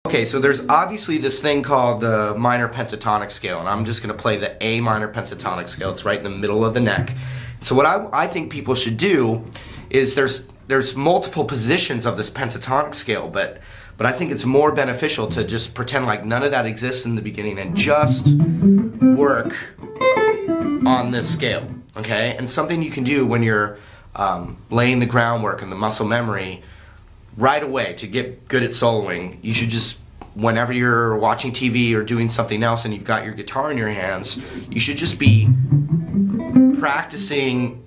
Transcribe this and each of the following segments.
Okay, so there's obviously this thing called the minor pentatonic scale, and I'm just going to play the A minor pentatonic scale. It's right in the middle of the neck. So what I think people should do is there's multiple positions of this pentatonic scale, but I think it's more beneficial to just pretend like none of that exists in the beginning and just work on this scale, okay? And something you can do when you're laying the groundwork and the muscle memory right away to get good at soloing, you should just, whenever you're watching TV or doing something else and you've got your guitar in your hands, you should just be practicing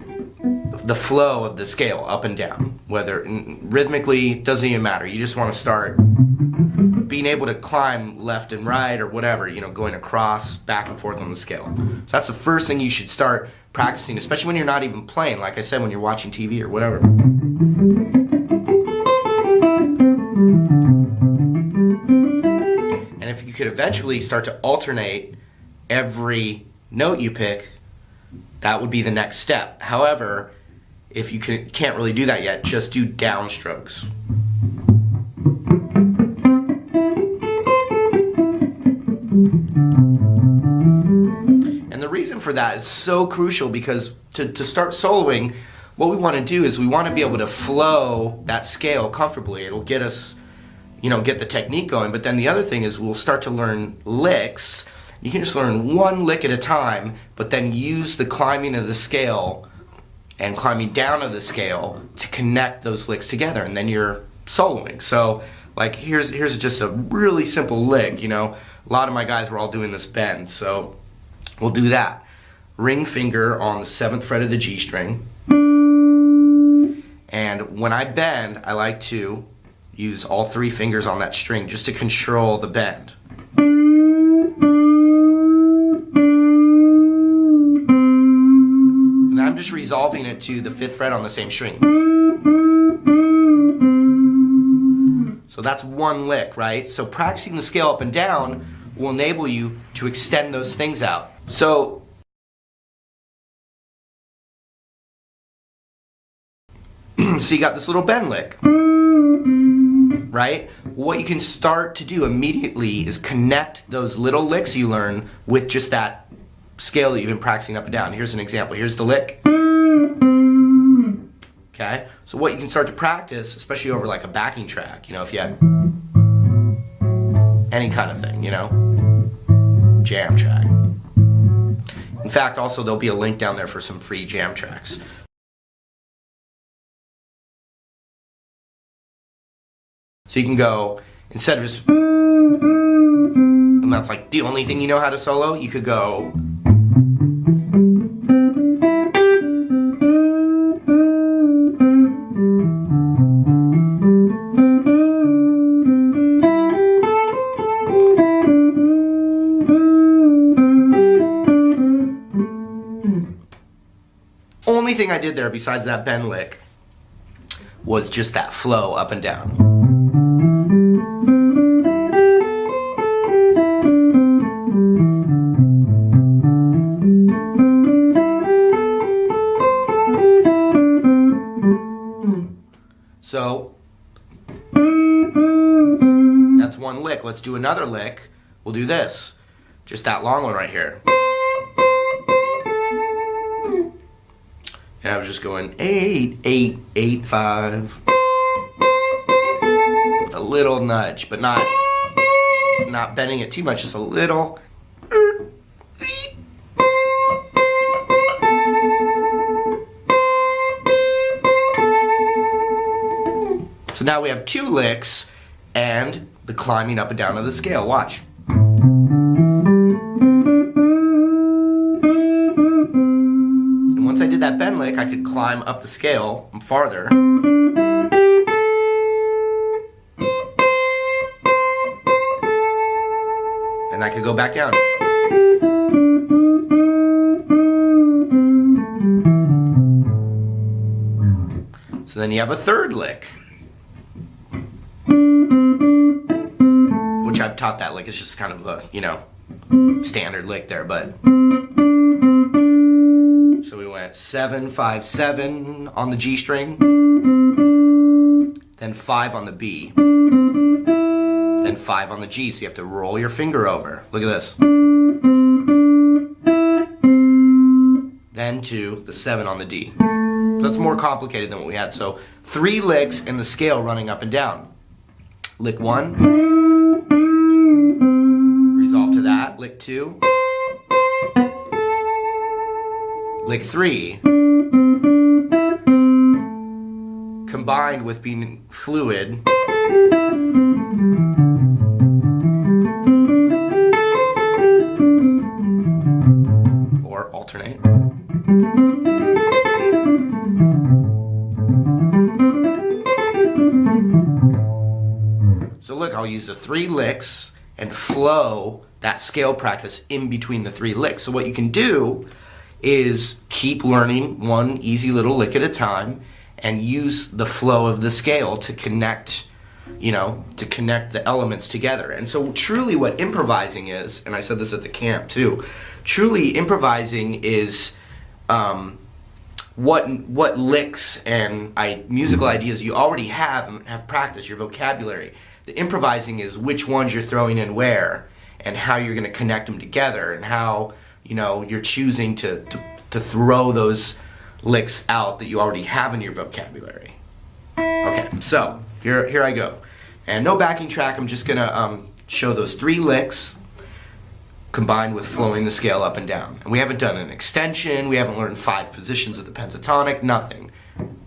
the flow of the scale up and down. Whether rhythmically, doesn't even matter. You just want to start being able to climb left and right or whatever, you know, going across, back and forth on the scale. So that's the first thing you should start practicing, especially when you're not even playing, like I said, when you're watching TV or whatever. And if you could eventually start to alternate every note you pick, that would be the next step. However, if you can't really do that yet, just do downstrokes. And the reason for that is so crucial because to start soloing, what we want to do is we want to be able to flow that scale comfortably. It'll get us, you know, get the technique going. But then the other thing is we'll start to learn licks. You can just learn one lick at a time, but then use the climbing of the scale and climbing down of the scale to connect those licks together, and then you're soloing. So, like, here's just a really simple lick, you know. A lot of my guys were all doing this bend, so we'll do that. Ring finger on the 7th fret of the G string. And when I bend, I like to use all 3 fingers on that string just to control the bend. And I'm just resolving it to the 5th fret on the same string. So that's one lick, right? So practicing the scale up and down will enable you to extend those things out. So you got this little bend lick, right? What you can start to do immediately is connect those little licks you learn with just that scale that you've been practicing up and down. Here's an example. Here's the lick. Okay? So what you can start to practice, especially over like a backing track, you know, if you had any kind of thing, you know, jam track. In fact, also there'll be a link down there for some free jam tracks. So you can go, instead of just, and that's like the only thing you know how to solo, you could go, only thing I did there besides that bend lick was just that flow up and down. So that's one lick. Let's do another lick. We'll do this. Just that long one right here. And I was just going 8, 8, 8, 5 with a little nudge, but not bending it too much, just a little. So now we have 2 licks and the climbing up and down of the scale. Watch. And once I did that bend lick, I could climb up the scale farther. And I could go back down. So then you have a 3rd lick. Which I've taught that lick. It's just kind of a, you know, standard lick there, but so we went 7, 5, 7 on the G string, then 5 on the B, then 5 on the G. So you have to roll your finger over. Look at this. Then to the 7 on the D. That's more complicated than what we had. So 3 licks in the scale running up and down. Lick 1, resolve to that. Lick 2, lick 3, combined with being fluid, or alternate. So look, I'll use the 3 licks and flow that scale practice in between the 3 licks. So what you can do is keep learning one easy little lick at a time and use the flow of the scale to connect, to connect the elements together. And so truly what improvising is, and I said this at the camp too, truly improvising is what licks and musical ideas you already have and have practiced, your vocabulary. The improvising is which ones you're throwing in where and how you're going to connect them together and how you're choosing to throw those licks out that you already have in your vocabulary. Okay, so here I go. And no backing track, I'm just going to show those 3 licks combined with flowing the scale up and down. And we haven't done an extension, we haven't learned 5 positions of the pentatonic, nothing.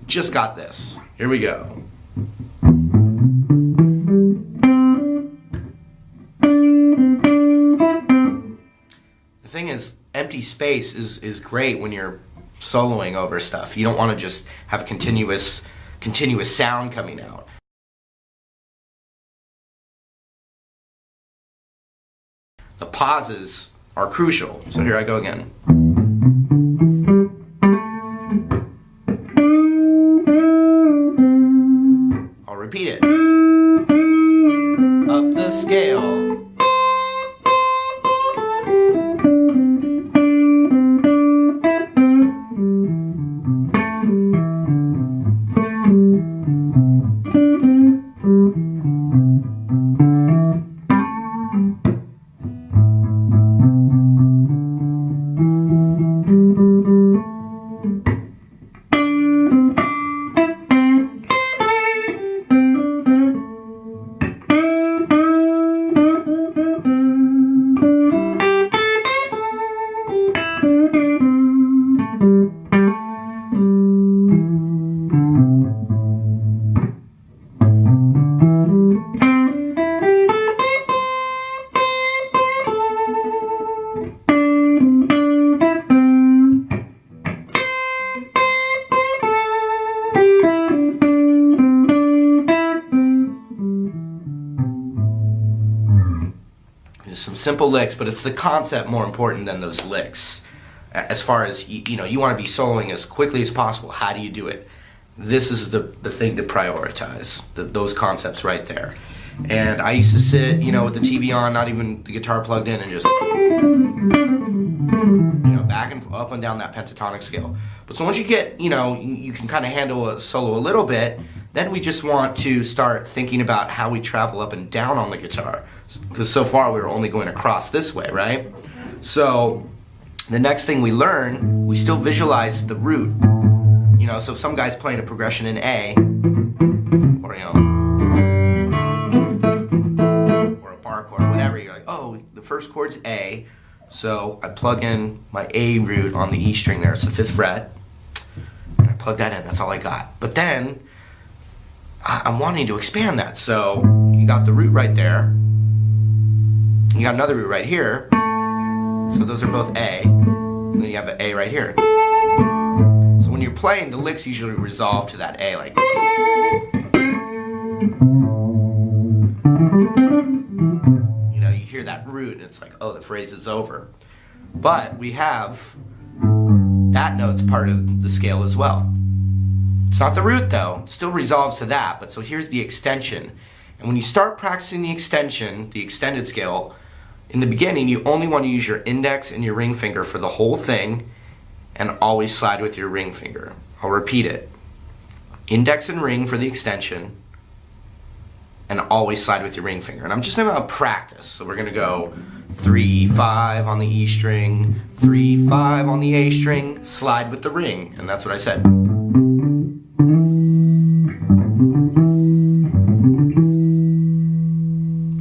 Just got this. Here we go. The thing is, empty space is great when you're soloing over stuff. You don't want to just have continuous sound coming out. The pauses are crucial. So here I go again. I'll repeat it. Up the scale. Some simple licks, but it's the concept more important than those licks. As far as, you want to be soloing as quickly as possible. How do you do it? This is the thing to prioritize, those concepts right there. And I used to sit, with the TV on, not even the guitar plugged in, and just, back and up and down that pentatonic scale. But so once you get, you can kind of handle a solo a little bit, then we just want to start thinking about how we travel up and down on the guitar. Because so far we were only going across this way, right? So the next thing we learn, we still visualize the root. So if some guy's playing a progression in A, or or a bar chord, whatever, you're like, oh, the first chord's A, so I plug in my A root on the E string there, it's the 5th fret, and I plug that in, that's all I got. But then, I'm wanting to expand that, so you got the root right there, you got another root right here, so those are both A, and then you have an A right here. So when you're playing, the licks usually resolve to that A, like. You hear that root, and it's like, oh, the phrase is over. But we have that note's part of the scale as well. It's not the root though, it still resolves to that, but so here's the extension. And when you start practicing the extension, the extended scale, in the beginning, you only want to use your index and your ring finger for the whole thing, and always slide with your ring finger. I'll repeat it. Index and ring for the extension, and always slide with your ring finger. And I'm just about practice. So we're gonna go 3, 5 on the E string, 3, 5 on the A string, slide with the ring. And that's what I said.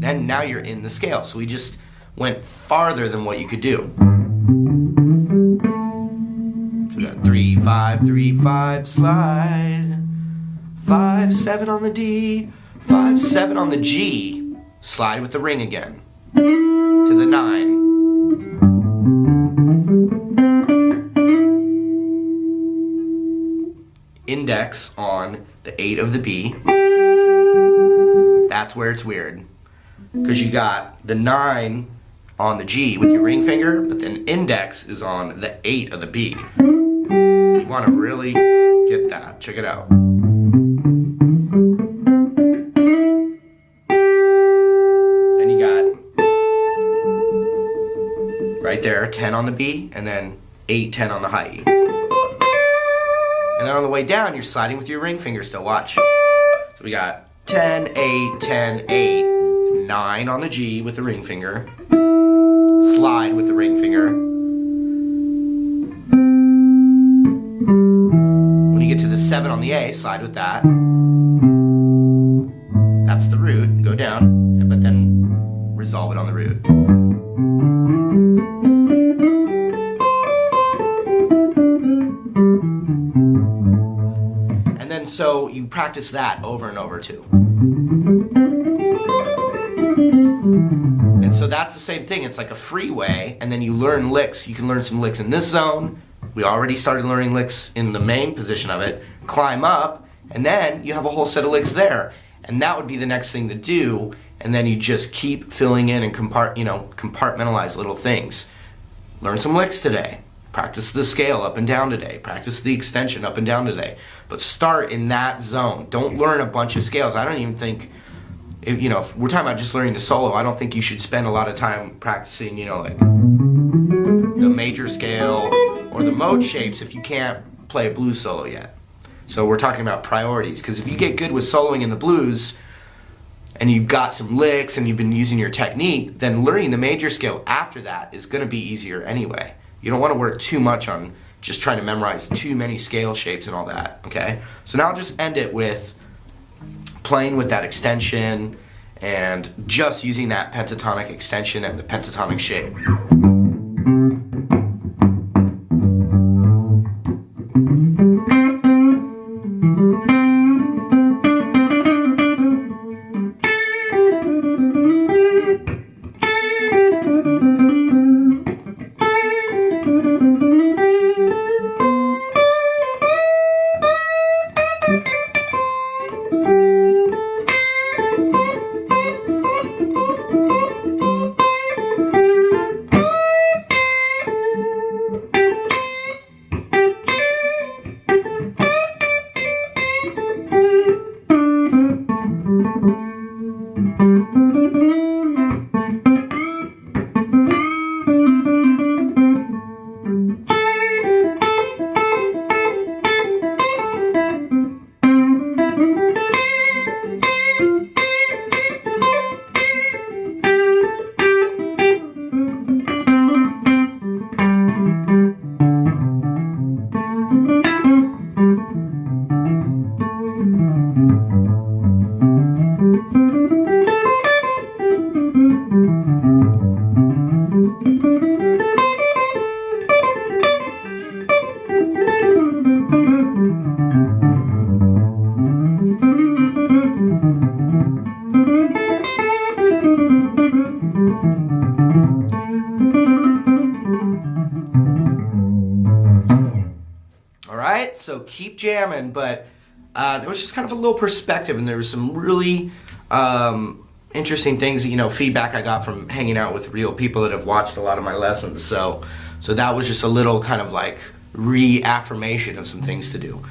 And now you're in the scale. So we just went farther than what you could do. So we got 3, 5, 3, 5, slide. 5, 7 on the D, 5, 7 on the G, slide with the ring again, to the 9. Index on the 8 of the B. That's where it's weird, because you got the 9 on the G with your ring finger, but then index is on the 8 of the B. You want to really get that. Check it out. Right there, 10 on the B, and then 8, 10 on the high E. And then on the way down, you're sliding with your ring finger still, watch. So we got 10, 8, 10, 8, 9 on the G with the ring finger, slide with the ring finger. When you get to the 7 on the A, slide with that. That's the root, go down, but then resolve it on the root. So you practice that over and over too. And so that's the same thing. It's like a freeway, and then you learn licks. You can learn some licks in this zone. We already started learning licks in the main position of it. Climb up, and then you have a whole set of licks there. And that would be the next thing to do. And then you just keep filling in and compartmentalize little things. Learn some licks today. Practice the scale up and down today. Practice the extension up and down today. But start in that zone. Don't learn a bunch of scales. I don't even think, if we're talking about just learning the solo, I don't think you should spend a lot of time practicing, like the major scale or the mode shapes if you can't play a blues solo yet. So we're talking about priorities, because if you get good with soloing in the blues and you've got some licks and you've been using your technique, then learning the major scale after that is going to be easier anyway. You don't want to work too much on just trying to memorize too many scale shapes and all that, okay? So now I'll just end it with playing with that extension and just using that pentatonic extension and the pentatonic shape. Alright, so keep jamming, but there was just kind of a little perspective, and there was some really interesting things, feedback I got from hanging out with real people that have watched a lot of my lessons. So that was just a little kind of like reaffirmation of some things to do.